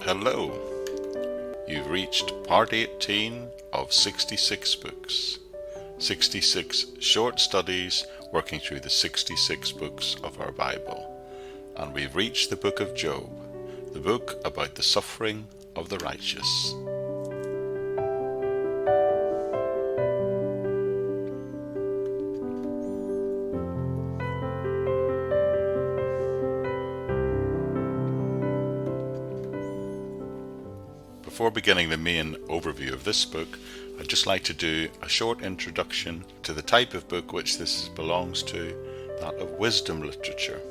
Hello, you've reached part 18 of 66 books. 66 short studies working through the 66 books of our Bible. And we've reached the book of Job, the book about the suffering of the righteous. Before beginning the main overview of this book, I'd just like to do a short introduction to the type of book which this belongs to, that of wisdom literature.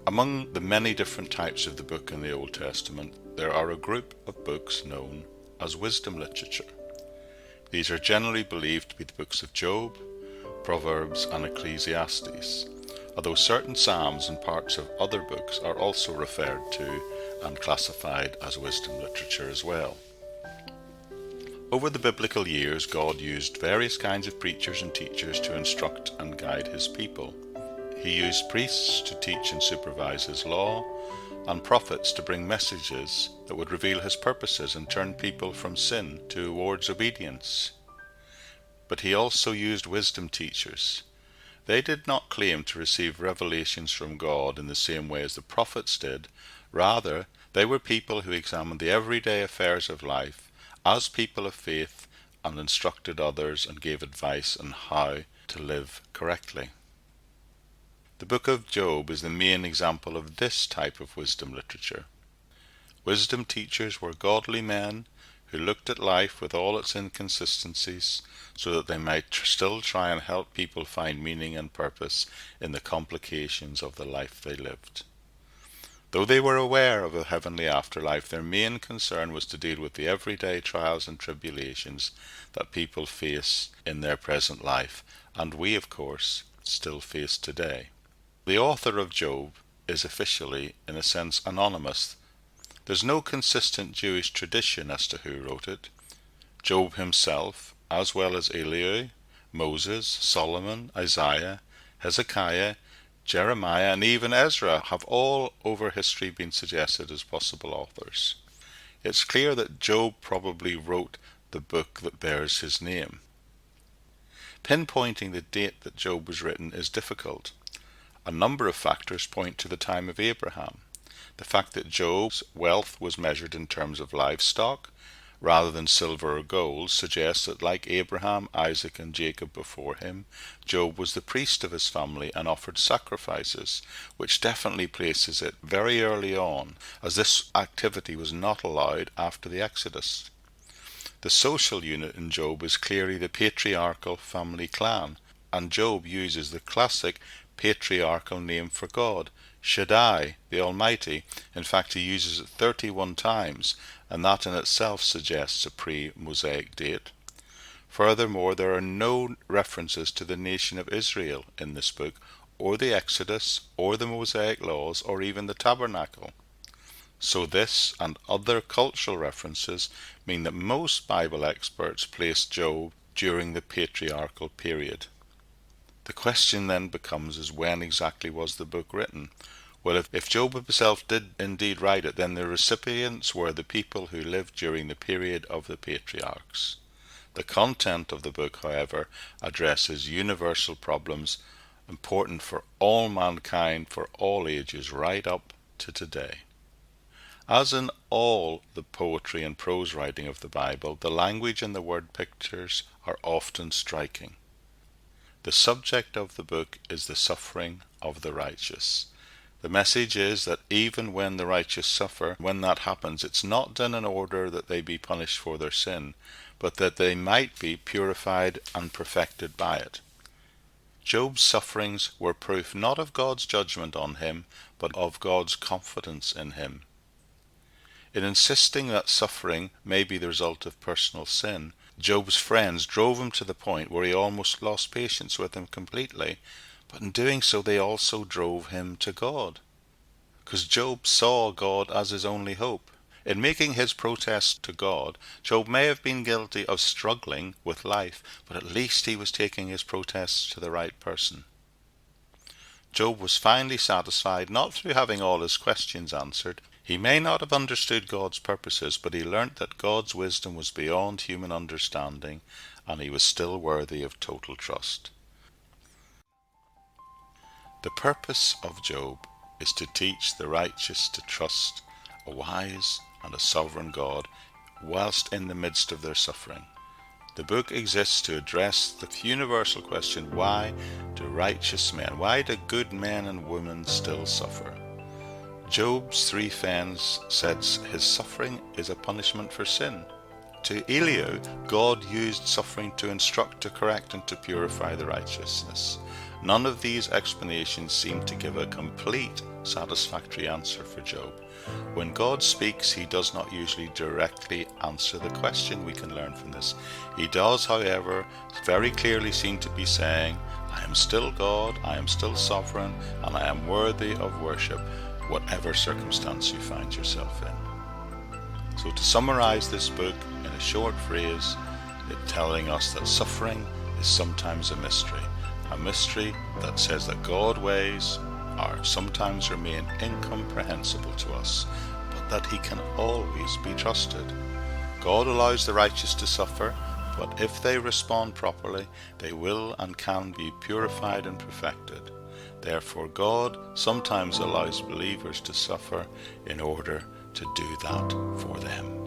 Among the many different types of the book in the Old Testament, there are a group of books known as wisdom literature. These are generally believed to be the books of Job, Proverbs, and Ecclesiastes, although certain Psalms and parts of other books are also referred to and classified as wisdom literature as well. Over the biblical years, God used various kinds of preachers and teachers to instruct and guide his people. He used priests to teach and supervise his law, and prophets to bring messages that would reveal his purposes and turn people from sin towards obedience. But he also used wisdom teachers. They did not claim to receive revelations from God in the same way as the prophets did. Rather, they were people who examined the everyday affairs of life as people of faith and instructed others and gave advice on how to live correctly. The book of Job is the main example of this type of wisdom literature. Wisdom teachers were godly men who looked at life with all its inconsistencies so that they might still try and help people find meaning and purpose in the complications of the life they lived. Though they were aware of a heavenly afterlife, their main concern was to deal with the everyday trials and tribulations that people face in their present life, and we, of course, still face today. The author of Job is officially, in a sense, anonymous. There's no consistent Jewish tradition as to who wrote it. Job himself, as well as Elihu, Moses, Solomon, Isaiah, Hezekiah, Jeremiah, and even Ezra have all over history been suggested as possible authors. It's clear that Job probably wrote the book that bears his name. Pinpointing the date that Job was written is difficult. A number of factors point to the time of Abraham. The fact that Job's wealth was measured in terms of livestock rather than silver or gold suggests that, like Abraham, Isaac, and Jacob before him, Job was the priest of his family and offered sacrifices, which definitely places it very early on, as this activity was not allowed after the Exodus. The social unit in Job is clearly the patriarchal family clan, and Job uses the classic patriarchal name for God, Shaddai, the Almighty. In fact, he uses it 31 times, and that in itself suggests a pre-Mosaic date. Furthermore, there are no references to the nation of Israel in this book, or the Exodus, or the Mosaic laws, or even the tabernacle. So this and other cultural references mean that most Bible experts place Job during the patriarchal period. The question then becomes is when exactly was the book written? Well, if Job himself did indeed write it, then the recipients were the people who lived during the period of the patriarchs. The content of the book, however, addresses universal problems important for all mankind for all ages right up to today. As in all the poetry and prose writing of the Bible, the language and the word pictures are often striking. The subject of the book is the suffering of the righteous. The message is that even when the righteous suffer, when that happens, it's not done in order that they be punished for their sin, but that they might be purified and perfected by it. Job's sufferings were proof not of God's judgment on him, but of God's confidence in him. In insisting that suffering may be the result of personal sin, Job's friends drove him to the point where he almost lost patience with him completely, but in doing so they also drove him to God. Because Job saw God as his only hope. In making his protest to God, Job may have been guilty of struggling with life, but at least he was taking his protests to the right person. Job was finally satisfied not through having all his questions answered. He may not have understood God's purposes, but he learnt that God's wisdom was beyond human understanding, and he was still worthy of total trust. The purpose of Job is to teach the righteous to trust a wise and a sovereign God whilst in the midst of their suffering. The book exists to address the universal question, why do righteous men, why do good men and women still suffer? Job's 3 friends said his suffering is a punishment for sin. To Elihu, God used suffering to instruct, to correct, and to purify the righteousness. None of these explanations seem to give a complete, satisfactory answer for Job. When God speaks, he does not usually directly answer the question. We can learn from this. He does, however, very clearly seem to be saying, I am still God, I am still sovereign, and I am worthy of worship, whatever circumstance you find yourself in. So to summarize this book in a short phrase, it's telling us that suffering is sometimes a mystery that says that God's ways are sometimes remain incomprehensible to us, but that he can always be trusted. God allows the righteous to suffer, but if they respond properly, they will and can be purified and perfected. Therefore, God sometimes allows believers to suffer in order to do that for them.